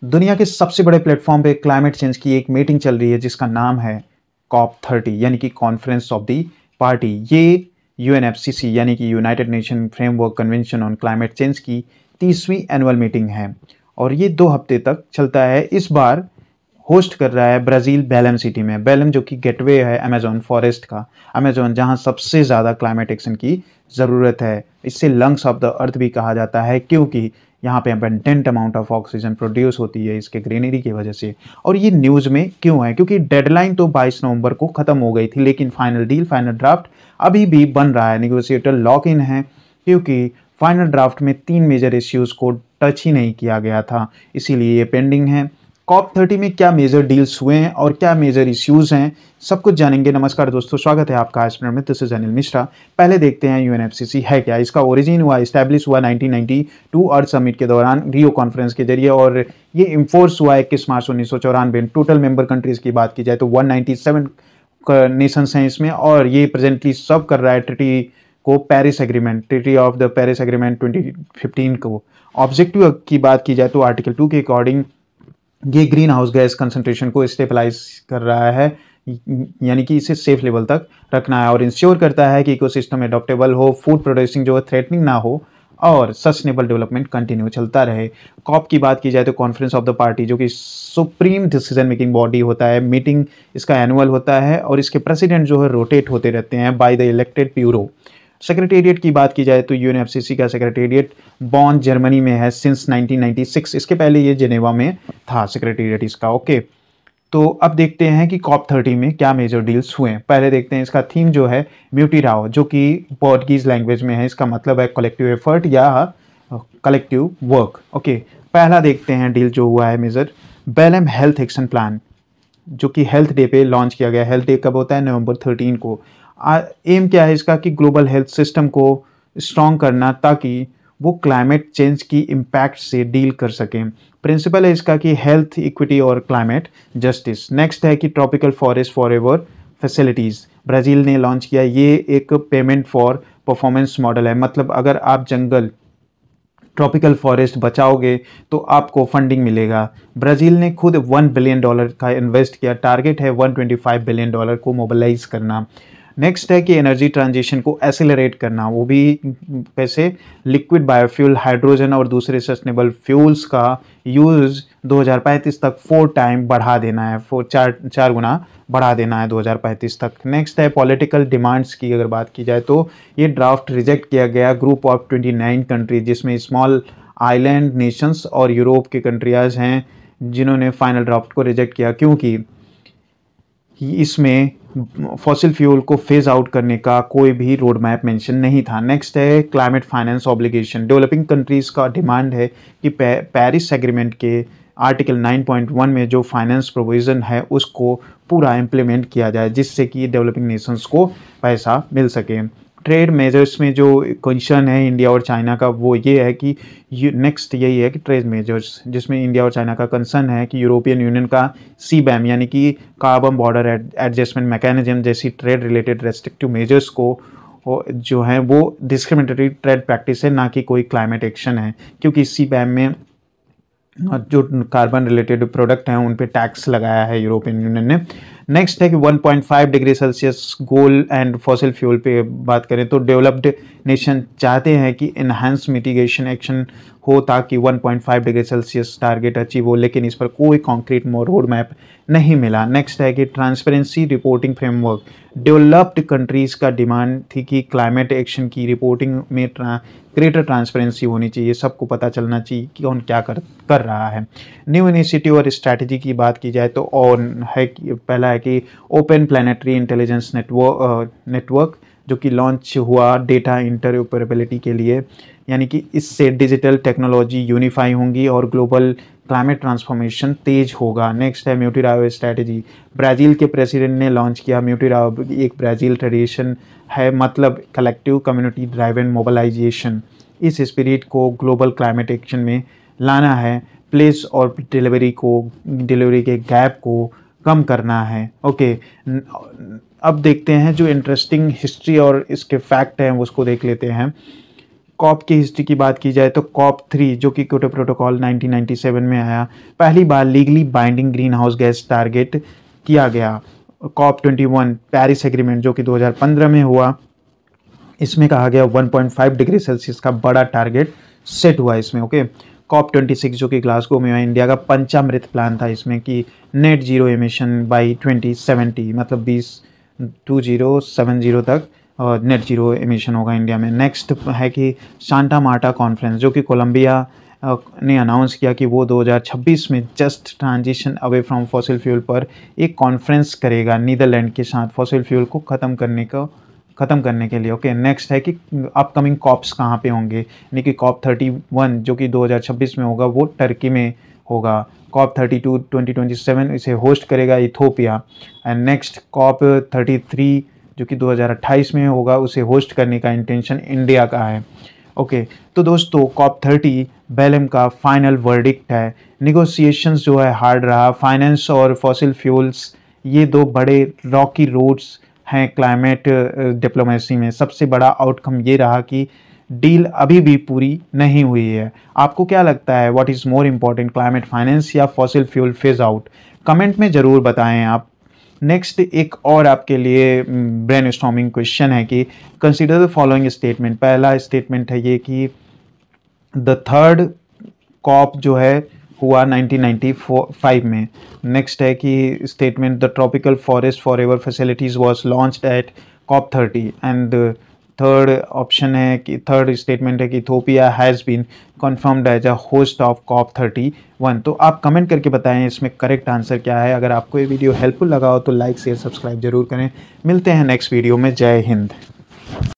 दुनिया के सबसे बड़े प्लेटफॉर्म पे क्लाइमेट चेंज की एक मीटिंग चल रही है जिसका नाम है COP30 यानी कि कॉन्फ्रेंस ऑफ द पार्टी। ये UNFCCC यानी कि United nation framework convention on climate change की 30वीं एनुअल मीटिंग है और ये 2 हफ्ते तक चलता है। इस बार होस्ट कर रहा है ब्राज़ील बेलम सिटी में। बेलम जो कि गेटवे है अमेजोन फॉरेस्ट का, अमेजोन जहां सबसे ज़्यादा क्लाइमेट एक्शन की ज़रूरत है। इससे लंग्स ऑफ द अर्थ भी कहा जाता है क्योंकि यहाँ पे abundant amount of oxygen produce होती है इसके ग्रीनरी की वजह से। और ये न्यूज़ में क्यों है? क्योंकि डेडलाइन तो 22 नवंबर को ख़त्म हो गई थी, लेकिन फाइनल ड्राफ्ट अभी भी बन रहा है। नेगोशिएटर लॉक इन है क्योंकि फाइनल ड्राफ्ट में 3 मेजर इश्यूज़ को टच ही नहीं किया गया था, इसीलिए ये पेंडिंग है। COP30 में क्या मेजर डील्स हुए हैं और क्या मेजर इश्यूज हैं, सब कुछ जानेंगे। नमस्कार दोस्तों, स्वागत है आपका आज में। This is Anil Mishra. पहले देखते हैं UNFCCC है क्या। इसका ओरिजिन हुआ, इस्टेब्लिश हुआ 1992 अर्थ समिट के दौरान रियो कॉन्फ्रेंस के जरिए और ये इन्फोर्स हुआ 21 मार्च 1994। टोटल मेंबर कंट्रीज की बात की जाए तो 197 नेशंस हैं इसमें और ये प्रेजेंटली सब कर रहा है treaty of the Paris agreement 2015 को। ऑब्जेक्टिव की बात की जाए तो आर्टिकल 2 के अकॉर्डिंग ये ग्रीन हाउस गैस कंसंट्रेशन को स्टेबलाइज कर रहा है, यानी कि इसे सेफ लेवल तक रखना है और इंश्योर करता है कि इकोसिस्टम एडॉप्टेबल हो, फूड प्रोड्यूसिंग जो है थ्रेटनिंग ना हो और सस्टेनेबल डेवलपमेंट कंटिन्यू चलता रहे। कॉप की बात की जाए तो कॉन्फ्रेंस ऑफ द पार्टी जो कि सुप्रीम डिसीजन मेकिंग बॉडी होता है, मीटिंग इसका एनुअल होता है और इसके प्रेसिडेंट जो है रोटेट होते रहते हैं by the elected bureau. Secretariat की बात की जाए तो UNFCCC का सेक्रेटेरिएट बॉन जर्मनी में है सिंस 1996। इसके पहले ये जेनेवा में था सेक्रेटेरिएट इसका। ओके, तो अब देखते हैं कि COP30 में क्या मेजर डील्स हुए हैं। पहले देखते हैं इसका थीम जो है म्यूटीराओ, जो कि पोर्टुगीज लैंग्वेज में है। इसका मतलब है कलेक्टिव एफर्ट या कलेक्टिव वर्क। ओके, पहला देखते हैं डील जो हुआ है major, Belum health action plan, जो कि हेल्थ डे पे लॉन्च किया गया। हेल्थ डे कब होता है? नवंबर 13 को। एम क्या है इसका कि ग्लोबल हेल्थ सिस्टम को स्ट्रॉन्ग करना ताकि वो क्लाइमेट चेंज की इम्पैक्ट से डील कर सकें। प्रिंसिपल है इसका कि हेल्थ इक्विटी और क्लाइमेट जस्टिस। नेक्स्ट है कि tropical forest forever facilities, Brazil ने लॉन्च किया। ये एक पेमेंट फॉर परफॉर्मेंस मॉडल है, मतलब अगर आप जंगल ट्रॉपिकल फॉरेस्ट बचाओगे तो आपको फंडिंग मिलेगा। ब्राज़ील ने खुद $1 बिलियन का इन्वेस्ट किया। टारगेट है $125 बिलियन को मोबिलाइज करना। नेक्स्ट है कि एनर्जी ट्रांजिशन को एसिलरेट करना, वो भी कैसे? लिक्विड बायोफ्यूल, हाइड्रोजन और दूसरे सस्टेनेबल फ्यूल्स का यूज़ 2035 तक 4 टाइम बढ़ा देना है, 4 गुना बढ़ा देना है 2035 तक। नेक्स्ट है पॉलिटिकल डिमांड्स की अगर बात की जाए तो ये ड्राफ्ट रिजेक्ट किया गया ग्रुप ऑफ 29 कंट्रीज, जिसमें स्मॉल आइलैंड नेशंस और यूरोप के कंट्रीज हैं जिन्होंने फाइनल ड्राफ्ट को रिजेक्ट किया क्योंकि इसमें फॉसिल फ्यूल को फेज आउट करने का कोई भी रोड मैप मेंशन नहीं था। नेक्स्ट है climate finance obligation. Developing countries का डिमांड है कि पेरिस एग्रीमेंट के आर्टिकल 9.1 में जो फाइनेंस प्रोविज़न है उसको पूरा इम्प्लीमेंट किया जाए, जिससे कि डेवलपिंग नेशंस को पैसा मिल सके। ट्रेड मेजर्स में जो कंसर्न है इंडिया और चाइना का वो ये है कि नेक्स्ट यही है कि ट्रेड मेजर्स जिसमें इंडिया और चाइना का कंसर्न है कि यूरोपियन यूनियन का CBAM यानी कि कार्बन बॉर्डर एडजस्टमेंट मैकेनिज्म जैसी ट्रेड रिलेटेड रेस्ट्रिक्टिव मेजर्स को जो है वो डिस्क्रिमिनेटरी ट्रेड प्रैक्टिस है, ना कि कोई क्लाइमेट एक्शन है, क्योंकि CBAM में जो कार्बन रिलेटेड प्रोडक्ट हैं उन पे टैक्स लगाया है यूरोपियन यूनियन ने। नेक्स्ट है कि 1.5 degree Celsius goal and fossil fuel पे बात करें तो डेवलप्ड नेशन चाहते हैं कि इन्हांस मिटिगेशन एक्शन हो ताकि 1.5 डिग्री सेल्सियस टारगेट अचीव हो, लेकिन इस पर कोई कॉन्क्रीट रोड मैप नहीं मिला। नेक्स्ट है कि transparency reporting framework. Developed countries का डिमांड थी कि क्लाइमेट एक्शन की रिपोर्टिंग में ग्रेटर ट्रांसपेरेंसी होनी चाहिए, सबको पता चलना चाहिए कि कौन क्या कर रहा है। न्यू इनिशिएटिव और स्ट्रैटेजी की बात की जाए तो और है कि पहला है कि ओपन प्लानिटरी इंटेलिजेंस नेटवर्क जो कि लॉन्च हुआ डेटा इंटरऑपरेबिलिटी के लिए, यानी कि इससे डिजिटल टेक्नोलॉजी यूनिफाई होंगी और ग्लोबल क्लाइमेट ट्रांसफॉर्मेशन तेज होगा। नेक्स्ट है म्यूटीराओ स्ट्रैटेजी। ब्राज़ील के प्रेसिडेंट ने लॉन्च किया। म्यूटीराओ एक ब्राज़ील ट्रेडिशन है, मतलब कलेक्टिव कम्युनिटी ड्राइवन मोबिलाइजेशन। इस स्पिरिट को ग्लोबल क्लाइमेट एक्शन में लाना है। प्लेस और डिलीवरी के गैप को कम करना है। ओके, अब देखते हैं जो इंटरेस्टिंग हिस्ट्री और इसके फैक्ट हैं उसको देख लेते हैं। कॉप की हिस्ट्री की बात की जाए तो कॉप 3 जो कि क्योटो प्रोटोकॉल 1997 में आया, पहली बार legally binding greenhouse gas target किया गया। कॉप 21 पेरिस एग्रीमेंट जो कि 2015 में हुआ, इसमें कहा गया 1.5 डिग्री सेल्सियस का बड़ा टारगेट सेट हुआ इसमें। ओके, कॉप 26 जो कि ग्लासगो में हुआ, इंडिया का पंचामृत प्लान था इसमें कि नेट जीरो एमिशन बाई 2070, मतलब 2070 तक नेट जीरो एमिशन होगा इंडिया में। नेक्स्ट है कि सांता मार्टा कॉन्फ्रेंस जो कि कोलंबिया ने अनाउंस किया कि वो 2026 में just transition away from fossil fuel पर एक कॉन्फ्रेंस करेगा नीदरलैंड के साथ फॉसिल फ्यूल को ख़त्म करने के लिए। ओके, नेक्स्ट है कि अपकमिंग कॉप्स कहाँ पे होंगे, यानी कि कॉप 31 जो कि 2026 में होगा वो टर्की में होगा। कॉप 32 2027 इसे होस्ट करेगा इथोपिया। एंड नेक्स्ट कॉप 33 जो कि 2028 में होगा, उसे होस्ट करने का इंटेंशन इंडिया का है। ओके, तो दोस्तों कॉप 30 बेलम का फाइनल वर्डिक्ट है। निगोसिएशंस जो है हार्ड रहा। फाइनेंस और फॉसिल फ्यूल्स ये दो बड़े रॉकी रोड्स हैं क्लाइमेट डिप्लोमेसी में। सबसे बड़ा आउटकम ये रहा कि डील अभी भी पूरी नहीं हुई है। आपको क्या लगता है, what is more important, climate finance या fossil fuel phase out? Comment में ज़रूर बताएं आप। नेक्स्ट एक और आपके लिए ब्रेनस्टॉर्मिंग क्वेश्चन है कि कंसीडर द फॉलोइंग स्टेटमेंट। पहला स्टेटमेंट है ये कि द थर्ड कॉप जो है हुआ 1995 में। नेक्स्ट है कि statement the tropical forest forever facilities was launched at COP 30। And third option है कि थर्ड स्टेटमेंट है कि Ethiopia has been confirmed as a host of COP 31। तो आप कमेंट करके बताएं इसमें करेक्ट आंसर क्या है। अगर आपको ये वीडियो हेल्पफुल लगा हो तो लाइक शेयर सब्सक्राइब जरूर करें। मिलते हैं नेक्स्ट वीडियो में। जय हिंद।